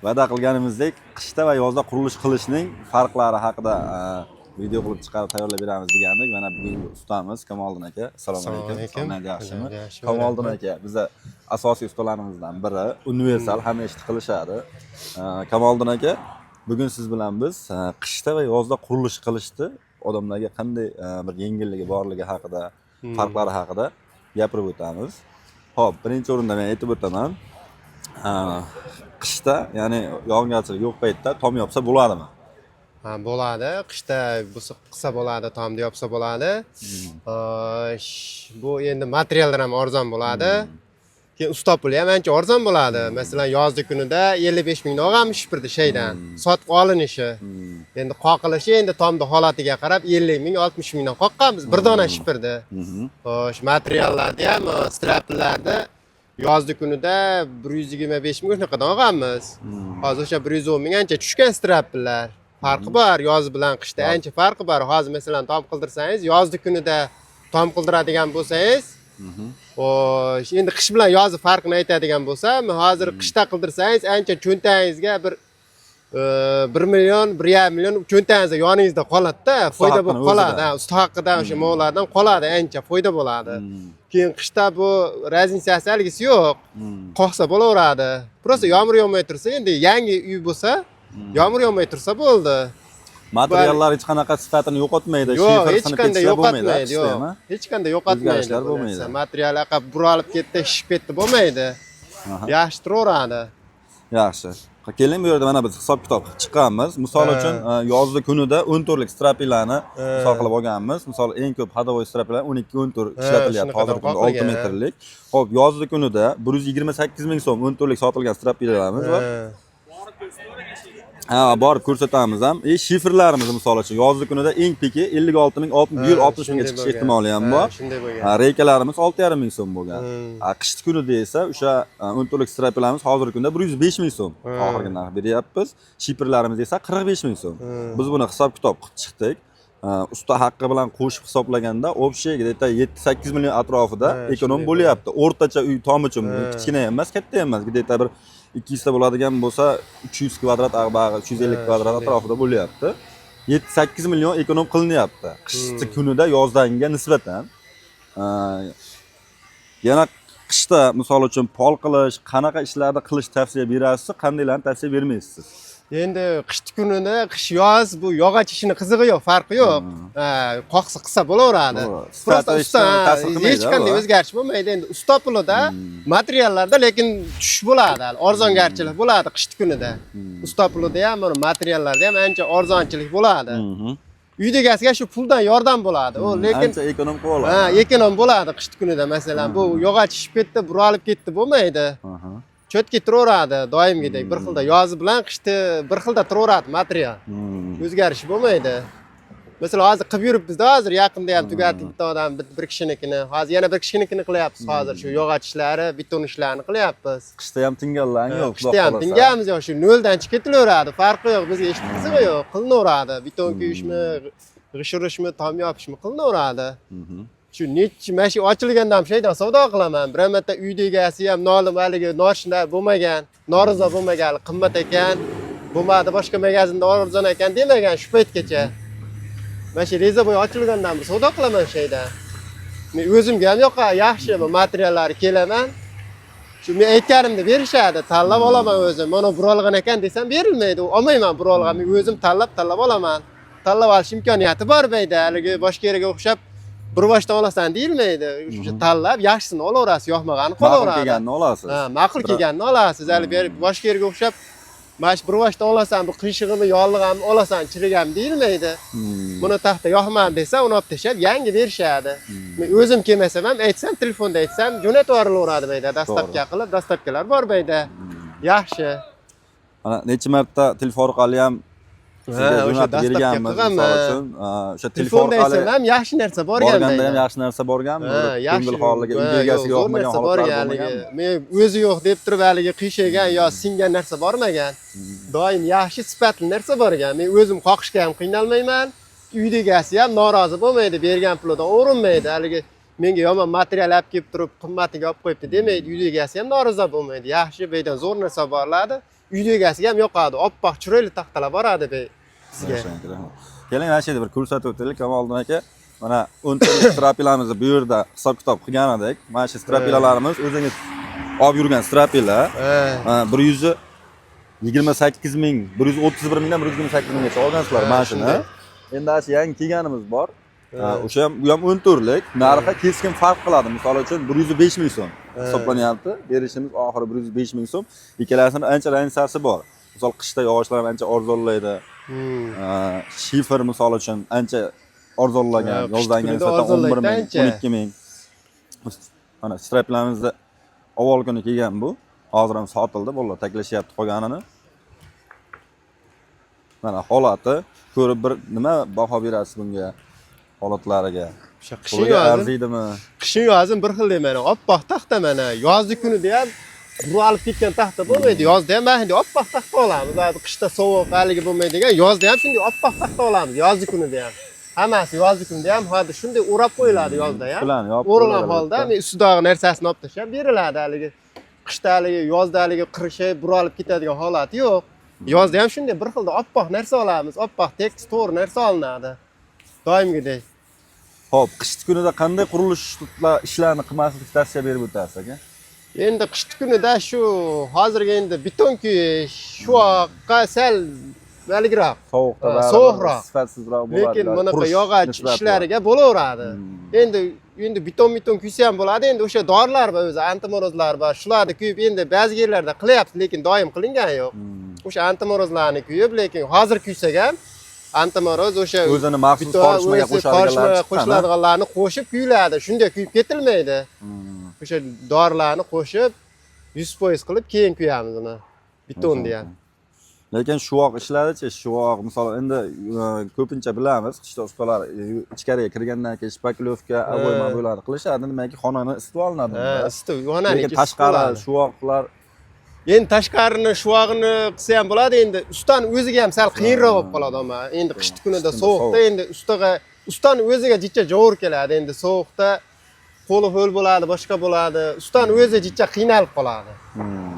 va'da qilganimizdek qishda va yozda qurilish qilishning farqlari haqida video qilib chiqarib tayyorlab beramiz degandik. Mana bugungi ustamiz Kamoliddin aka. Assalomu alaykum. Sog'ligingiz yaxshimi? Kamoliddin aka biza asosiy ustalarimizdan biri, universal, hamma ishni qilishadi. Kamoliddin aka, bugun siz bilan biz qishda va yozda qurilish qilishni odamlarga qanday bir yengilligi borligi haqida, farqlari haqida gapirib o'tamiz. Xo'p, birinchi o'rinda men aytib o'taman. Qishda, ya'ni yog'ingarchilik yo'q paytda tom yopsa bo'ladimi? Ha, bo'ladi. Qishda qilsa bo'ladi, tomda yopsa bo'ladi. Bu endi materiallar ham arzon bo'ladi. Keyin usta puli ham ancha arzon bo'ladi. Masalan, yozda kunida 55 ming olganmiz shipirdi shaydan. Sotib olinishi. Endi qoqilishi endi tomda holatiga qarab 50 ming, 60 mingdan qoqqanmiz bir dona shipirdi. Xo'sh, materiallarni ham, straplarni yozda kunida 125 ming shunaqadan olganmiz. Hozir o'sha 110 ming ancha tushgan straplar. Farqi bor, yoz bilan qishda ancha farqi bor. Hozir masalan tom qildirsangiz, yozda kunida tom qildiradigan bo'lsangiz, xo'sh, endi qish bilan yozni farqini aytadigan bo'lsam, hozir qishda qildirsangiz ancha cho'ntagingizga bir 1 million, 1,5 million cho'ntagingizda yoningizda qoladi-da, foyda bo'lib qoladi. Usta haqidan o'sha mollardan qoladi, ancha foyda bo'ladi. Keyin qishda bu razницasi algisi yo'q. Qoqsa bo'laveradi. Prosta yomg'ir yog'may tursa, endi yangi uy bo'lsa, yomg'ir yog'may tursa bo'ldi. Materiallar hech qanaqa sifatini yo'qotmaydi, yo'q, hech qanday yo'qotmaydi, yo'q. Hech qanday yo'qotmaydi. Material aqab buralib ketdi, shishib ketdi bo'lmaydi. Yaxshi turaveradi. Yaxshi. Keling, bu yerda mana biz hisob-kitob chiqqanmiz. Misol uchun yozda kunida 14 lik strapilarni misol qilib olganmiz. Misol eng ko'p hadovoy strapilar 12-14 ishlatilyapti hozirgi kunda 6 metrlik. Xo'p, yozda kunida 128 ming so'm 14 lik sotilgan strapilarimiz bor. Borib ko'rsatamiz ham. Shifrlarimiz misol uchun yozda kunida eng piki 56 ming, 60 mingga chiqish ehtimoli ham bor. Shunday bo'lgan. Reykalarimiz 6,5 ming so'm bo'lgan. Qish kunida esa o'sha 14 lik strapilarimiz hozirgi kunda 105 ming so'm oxirgi narx beryapmiz. Shifrlarimiz esa 45 ming so'm. Biz buni hisob-kitob qilib chiqdik. Usta haqqi bilan qo'shib hisoblaganda общий где-то 7-8 million atrofida ekonom bo'lyapti. O'rtacha uy tom uchun kichkina ham emas, katta ham emas. Где-то bir 200 ta bo'ladigan bo'lsa 300 kvadrat ag'bag'i, 350 kvadrat atrofida bo'lyapti. 7-8 million ekonom qilinyapti. Qishki kunida yozdangiga nisbatan. Yana qishda misol uchun pol qilish, qanaqa ishlarni qilish tavsiya berasiz, qandaylarni tavsiya bermaysiz? Endi qish kunida, qish yoz bu yog'och ishini qizig'i yo'q, farqi yo'q. Qoqsa qilsa bo'laveradi. Prosta usta hech qanday o'zgarish bo'lmaydi. Endi usta pulida materiallarda lekin tushish bo'ladi, arzongarchilik bo'ladi qish kunida. Usta pulida ham, materiallarda ham ancha arzonchilik bo'ladi. Uy egasiga shu puldan yordam bo'ladi. U lekin ancha ekonom bo'ladi. Ekonom bo'ladi qish kunida masalan. Bu yog'och ishib ketdi, buralib ketdi bo'lmaydi. Cho'tki turaveradi doimgidek bir xilda. Yoz bilan qishda bir xilda turaveradi material. O'zgarish bo'lmaydi. Masalan, hozir qilib yuribmiz-da, hozir yaqinda ham tugatdik bitta odam bir kishinikini. Hozir yana bir kishinikini qilyapmiz hozir. Shu yog'och ishlari, beton ishlarini qilyapmiz. Qishda ham tinganlar yo'q. Qishda ham tingamiz yo'q, shu noldan chiqib ketilaveradi. Farqi yo'q, bizga hech qizig'i yo'q. Qilinaveradi. Beton quyishmi, g'ishirishmi, tom yopishmi qilinaveradi. Shu mana shu ochilgandan shaydan savdo qilaman. Bir marta uy egasi ham nolim haligi noshina bo'lmagan, norizo bo'lmagan, qimmat ekan, bo'lmadi, boshqa magazinda arzon ekan demagan shu paytgacha. Mana shu rezabo'y ochilgandan bir savdo qilaman shaydan. Men o'zimga ham yoqadi, yaxshi bu materiallar kelaman. Shu men aytganimda berishadi, tanlab olaman o'zim. Mana burolgan ekan desam berilmaydi. Olmayman burolgan, men o'zim tanlab olaman. Tanlab olish imkoniyati bor bayda, haligi boshqa yerga o'xshab bir boshdan olasan deyilmaydi. O'sha tanlab yaxshisini olaverasiz, yoqmag'ani qolaveradi. Ma'qul kelganini olasiz. Ma'qul kelganini olasiz. Hali boshqa yerga o'xshab mana bir boshdan olasan, bu qiyshig'imi, yollig'imni olasan, chirigam deyilmaydi. Buni taxta yoqmadi desa, uni olib tashlab yangi berishadi. Men o'zim kelmasam ham aytsam, telefonda aytsam, jo'natib yuborilaveradi bayda, dastavka qilib, dastavkalar bor bayda. Yaxshi. Mana necha marta telefon orqali ham o'sha berganmiz misol uchun. O'sha telefon orqali ham yaxshi narsa borganda ham yaxshi narsa borganmi? Ko'ngil holiga, uy egasiga yoqmagan holatlar bo'lgan. Men o'zi yo'q deb turib haligi qiyshaygan yo singan narsa bormagan. Doim yaxshi sifatli narsa borgan. Men o'zim qoqishga ham qiynalmayman. Uy egasi ham norozi bo'lmaydi, bergan pulidan o'rinmaydi. Haligi menga yomon material olib kelib turib, qimmatiga olib qo'yibdi demaydi. Uy egasi ham norozi bo'lmaydi. Yaxshi, bu yerdan zo'r narsa borladi. uyda egasiga ham yoqadi. Oppoq chiroyli taxtalar boradi be sizga. Keling, mana shu yerda bir ko'rsatib o'taylik Kamoliddin aka. Mana 10 ta strapilamizni bu yerda hisob-kitob qilgan edik. Mana shu strapilalarimiz o'zingiz olib yurgan strapilar. 128 ming, 131 mingdan 128 minggacha olgansizlar mana shuni. Endi ana yangi kelganimiz bor. O'sha ham bu ham 14 lik. Narxi keskin farq qiladi. Misol uchun 105 ming so'm hisoblanyapti. Berishimiz oxiri 105 ming so'm. Ikkalasini ancha razницasi bor. Misol qishda yog'ochlar ancha arzonlaydi. Shifer misol uchun ancha arzonlagan, yozdanga nisbatan 11 ming, 12 ming. Mana straplarimizni avval kuni kelgan bu. Hozir ham sotildi, bolalar taklashyapti qolganini. Mana holati, ko'rib bir nima baho berasiz bunga holatlariga? O'sha qishin arziydimi? Qishin yozim bir xil mana oppoq taxta mana yozgi kunida ham buralib ketgan taxta bo'lmaydi. Yozda ham mana oppoq taxta olamiz. Hozir qishda sovuq haligi bo'lmaydigan, yozda ham shunday oppoq taxta olamiz, yozgi kunida ham. Hammasi yozgi kunda ham hozir shunday o'rab qo'yiladi yozda ham. O'ralgan holda ustidagi narsasini olib tashlab beriladi haligi. Qishda haligi, yozda haligi qirishib, buralib ketadigan holati yo'q. Yozda ham shunday bir xilda oppoq narsa olamiz, oppoq tekis to'g'ri narsa olinadi. Doimgidek. Xo'p, qish kunida qanday qurilish ishlarni qilmaslikni tavsiya berib o'tasiz aka? Endi qish kunida shu hozirgi endi beton kuyish, shuvoqqa sal maligroq, sovuqroq, sifatsizroq bo'ladi. Lekin bunaqa yog'och ishlariga bo'laveradi. Endi beton kuysa ham bo'ladi. Endi o'sha dorilar bor, o'zi antimorozlar bor. Shularni kuyib endi ba'zi yerlarda qilyapti, lekin doim qilingani yo'q. O'sha antimorozlarni kuyib, lekin hozir kuysak ham antimoroz o'sha o'zini maxsus qorishmaga qo'shiladiganlarni qo'shib kuyiladi. Shunday kuyib ketilmaydi. O'sha dorilarni qo'shib 100% qilib keyin kuyamiz uni. Betonni ham. Lekin shuvoq ishlarichi, shuvoq misol endi ko'pincha bilamiz, qishda ustalar ichkariga kirgandan keyin shpaklyovka, abo'ylarni qilishadi, nimaiki xonani isitib olinadi. Isitib, xonani lekin tashqari shuvoqlar endi tashqarini shuvog'ini qilsa ham bo'ladi, endi ustani o'ziga ham sal qiyinroq bo'lib qoladi ama. Endi qish kunida sovuqda endi ustani o'ziga jicha javur keladi. Endi sovuqda qo'li ho'l bo'ladi, boshqa bo'ladi. Ustani o'zi jicha qiynalib qoladi.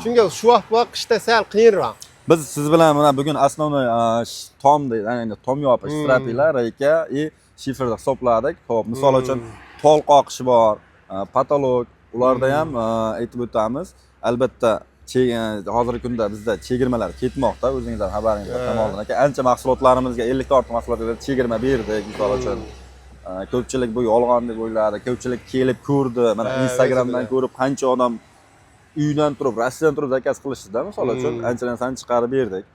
Shunga shuvoq qishda sal qiyinroq. Biz siz bilan mana bugun asosiy tom deydi, ya'ni tom yopish strapilar, reyka va shiferda hisobladik. Xo'p, misol uchun pol qoqishi bor, patolog, ularda ham aytib o'tamiz. Albatta hozirgi kunda bizda chegirmalar ketmoqda, o'zingizdan xabaringiz bor. Kamoliddin aka, ancha mahsulotlarimizga 50 ta ortiq mahsulotlarga chegirma berdik, misol uchun. Ko'pchilik bu yolg'on deb o'yladi, ko'pchilik kelib ko'rdi. Mana Instagramdan ko'rib qancha odam uydan turib, Rossiyadan turib zakaz qilishdi-da, misol uchun ancha narsani chiqarib berdik.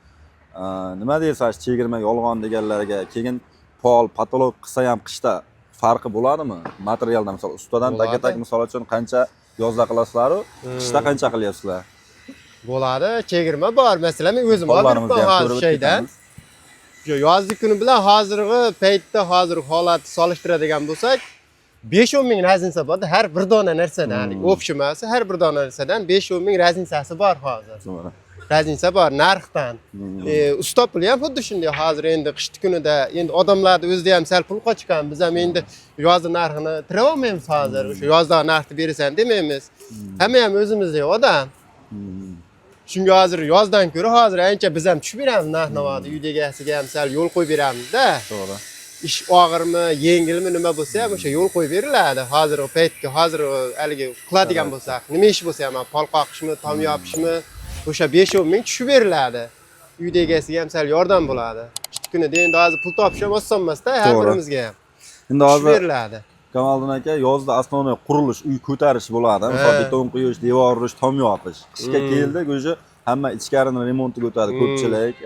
Nima deysiz, chegirma yolg'on deganlarga, keyin pol, patolog qilsa ham qishda farqi bo'ladimi? Materialdan misol ustadan taka-tak misol uchun qancha yozda qilasizlar-ku, qishda qancha qilyapsizlar? Bo'ladi, chegirma bor. Masalan, men o'zim oldiribman hozir shaydan. Shu yozgi kuni bilan hozirgi paytda hozirgi holatni solishtiradigan bo'lsak, 5-10 ming raznica bor. Har bir dona narsadan, ya'ni o'pshimasi har bir dona narsadan 5-10 ming raznicasi bor hozir. Raznica bor narxdan. Usta puli ham xuddi shunday. Hozir endi qish kunida endi odamlarda o'zida ham sal pul qochgan. Biz ham endi yozda narxini tira olmaymiz hozir. O'sha yozda narxni berasan demaymiz. Hamma ham o'zimizda odam. Shunga hozir yozdan ko'ra hozir ancha biz ham tushib beramiz narx-navoda. Uydagi egasiga ham sal yo'l qo'yib beramiz-da. To'g'ri. Ish og'irmi, yengilmi nima bo'lsa ham o'sha yo'l qo'yib beriladi. Hozir o paytga, hozir haligi qiladigan bo'lsak, nima ish bo'lsa ham, pol qoqishmi, tom yopishmi, o'sha 5-10 ming tushib beriladi. Uydagi egasiga ham sal yordam bo'ladi. Qish kunida endi hozir pul topish ham oson emas-da, har birimizga ham. Endi hozir beriladi. Kamoliddin aka, yozda asosiy qurilish, uy ko'tarish bo'ladi. Misol beton quyish, devor urish, tom yopish. Qishga keldik, o'sha hamma ichkarini remontiga o'tadi, ko'pchilik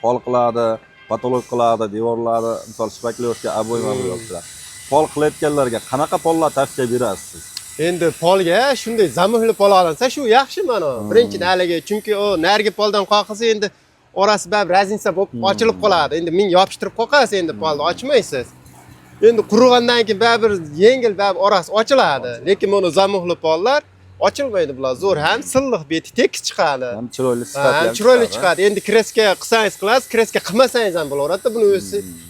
pol qiladi, patolog qiladi, devorlarni, misol shpaklyovka, abo'yma bo'lyaptilar. Pol qilayotganlarga qanaqa pollar tavsiya berasiz? Endi polga shunday zamohli pol olinsa, shu yaxshi mana. Birinchidan haligi, chunki o nargi poldan qoqilsa endi orasi bab raznica bo'lib ochilib qoladi. Endi ming yopishtirib qo'yasiz, endi polni ochmaysiz. Endi qurigandan keyin baribir yengil baribir orasi ochiladi. Lekin mana zamohli pollar ochilmaydi bular. Zo'r ham silliq beti tekis chiqadi. Ham chiroyli sifatli ham chiroyli chiqadi. Endi kreska qilsangiz qilasiz, kreska qilmasangiz ham bo'laveradi. Buni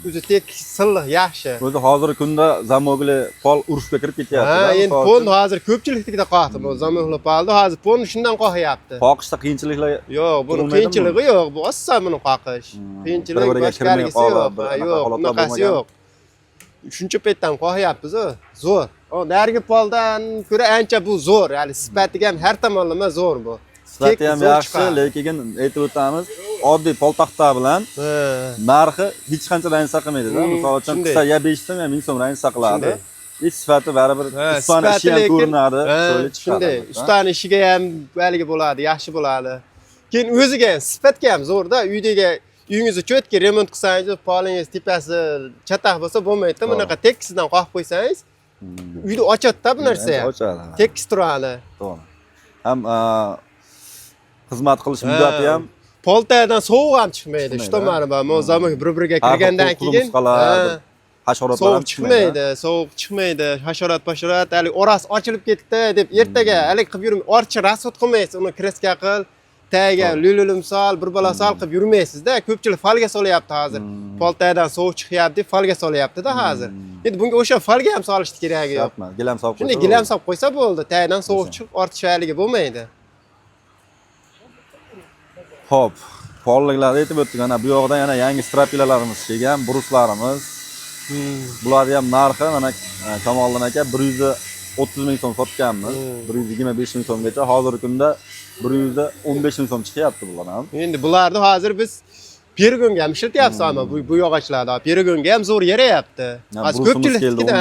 o'zi tekis, silliq, yaxshi. O'zi hozirgi kunda zamogli pol urushga kirib ketyapti. Endi pon hozir ko'pchilikda qoqdi bu zamogli polda. Hozir pon shundan qoqyapti. Qoqishda qiyinchiliklar yo'q, buni qiyinchiligi yo'q. Bu oson buni qoqish. Qiyinchilik boshqargisi yo'q. Yo'q, bunaqasi yo'q. Shuncha paytdan qoqyapmiz, zo'r. O narigi poldan ko'ra ancha bu zo'r. Ya'ni sifatiga ham har tomonlama zo'r bu. Sifati ham yaxshi, lekin aytib o'tamiz, oddiy poltaxta bilan narxi hech qancha ranjsa qilmaydi-da. Misol uchun qilsa ya 5 so'm, ya 1000 so'm ranjsa qiladi. Hech sifati baribir ustani ishi ham ko'rinadi, chiroyli chiqadi. Shunday, ustani ishiga ham valigi bo'ladi, yaxshi bo'ladi. Keyin o'ziga ham sifatga ham zo'rda. Uyingizni cho'tki remont qilsangiz, polingiz tepasi chataq bo'lsa bo'lmaydi. Bunaqa tekisdan qoqib qo'ysangiz, uyni ochadi-da bu narsa ham. Ochadi. Tekis turadi. To'g'ri. Ham xizmat qilish muddati ham poltadan sovuq ham chiqmaydi. Shu tomoni bor. Mo'zamik bir-biriga kirgandan keyin hasharotlar ham chiqmaydi. Sovuq chiqmaydi. Hasharot, hali orasi ochilib ketdi deb ertaga hali qilib yurmay, orcha rasxod qilmaysiz. Uni kreska qil, tagiga lululim sol, bir balo sol qilib yurmaysiz-da. Ko'pchilik falga solyapti hozir. Poltadan sovuq chiqyapti deb falga solyapti-da hozir. Endi bunga o'sha falga ham solishni keragi yo'q. Gilam solib qo'ysa. Shunday gilam solib qo'ysa bo'ldi. Tagidan sovuq chiqib ortiqchaaligi bo'lmaydi. Xo'p, polliklarni aytib o'tdik. Ana bu yoqda yana yangi strapilalarimiz kelgan, bruslarimiz. Bularning ham narxi mana Kamoliddin aka 130 ming so'm sotganmiz. 125 ming so'mgacha. Hozirgi kunda 115 ming so'm chiqyapti bular ham. Endi bularni hozir biz Perigonga ham ishlatyapmiz, ammo bu yog'ochlarda Perigonga ham zo'r yarayapti. Hozir ko'pchilikda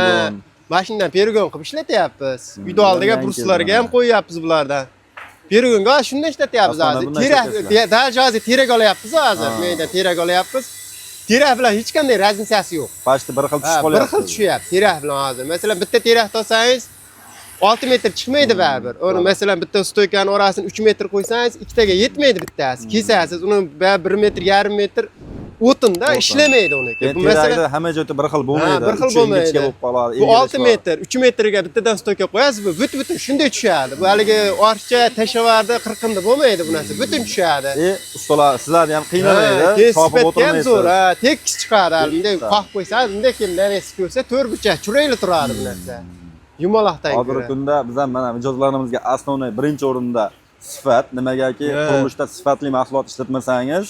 mashinadan Perigon qilib ishlatyapmiz. Uyda oldiga bruslarga ham qo'yyapmiz bulardan. Perigonga shunday ishlatyapmiz hozir. Terak terak olyapmiz hozir. Menda terak olyapmiz. Terak bilan hech qanday razницasi yo'q. Pashti bir xil tushib qolyapti. Bir xil tushyapti terak bilan hozir. Masalan, bitta terak olsangiz 6 metr chiqmaydi baribir. Uni masalan bitta stoykani orasini 3 metr qo'ysangiz, ikkitaga yetmaydi bittasi. Kesasiz, uni 1 metr, yarim metr o'tinda ishlamaydi uni. Bu masalan hamma joyda bir xil bo'lmaydi. Bir xil bo'lmaydi. Bo'lib qoladi. Bu 6 metr, 3 metrga bittadan stoyka qo'yasiz, bu butun shunday tushadi. Bu haligi orcha tashavarda qirqinda bo'lmaydi bu narsa, butun tushadi. Ustalar, sizlarni ham qiynamaydi, chopib o'tirmaysiz. Zo'r, tekis chiqadi. Bunday qoqib qo'ysangiz, bunday keyin narsa ko'rsa, to'rtburchak chiroyli turadi bu narsa. Yumaloqdan ko'ra. Hozirgi kunda biz ham mana mijozlarimizga asosiy birinchi o'rinda sifat, nimagaki qurilishda sifatli mahsulot ishlatmasangiz,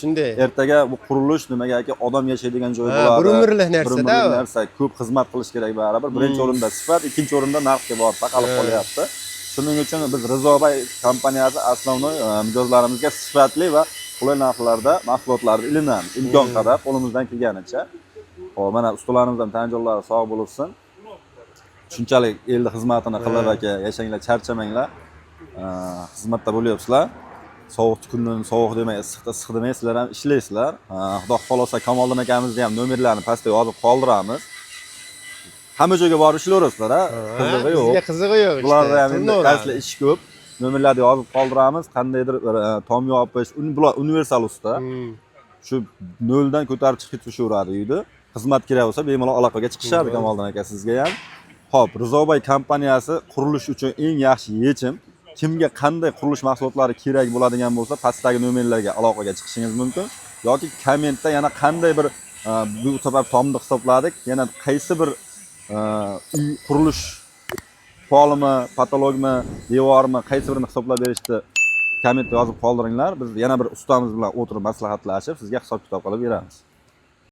ertaga bu qurilish nimagaki odam yashaydigan joy bo'ladi. Bir umrlik narsa-da. Narsa, ko'p xizmat qilish kerak baribir. Birinchi o'rinda sifat, ikkinchi o'rinda narxga borib taqalib qolyapti. Shuning uchun biz Rizobay kompaniyasi asosiy mijozlarimizga sifatli va qulay narxlarda mahsulotlarni ilinamiz. Imkon qadar qo'limizdan kelganicha. Xo'p, mana ustalarimiz ham tanjonlari sog' bo'lsin. Shunchalik elni xizmatini qilib aka, yashanglar, charchamanglar. Xizmatda bo'lyapsizlar. Sovuq kundan sovuq demay, issiqda issiq demay, sizlar ham ishlaysizlar. Xudo xolasa Kamoliddin akamizni ham nomerlarini pastda yozib qoldiramiz. Hamma joyga borib ishlayverasizlar, qizig'i yo'q. Bizga qizig'i yo'q. Bularda ham endi qaysilar ish ko'p. Nomerlarni yozib qoldiramiz. Qandaydir tom yopish, bular universal usta. Shu noldan ko'tarib chiqib ketishaveradi uyda. Xizmat kerak bo'lsa, bemalol aloqaga chiqishadi Kamoliddin aka sizga ham. Xo'p, Rizobay kompaniyasi qurilish uchun eng yaxshi yechim. Kimga qanday qurilish mahsulotlari kerak bo'ladigan bo'lsa, pastdagi nomerlarga aloqaga chiqishingiz mumkin. Yoki kommentda yana qanday bir bu sabab tomni hisobladik, yana qaysi bir uy qurilish polimi, patologmi, devormi, qaysi birini hisoblab berishni kommentda yozib qoldiringlar. Biz yana bir ustamiz bilan o'tirib maslahatlashib, sizga hisob-kitob qilib beramiz.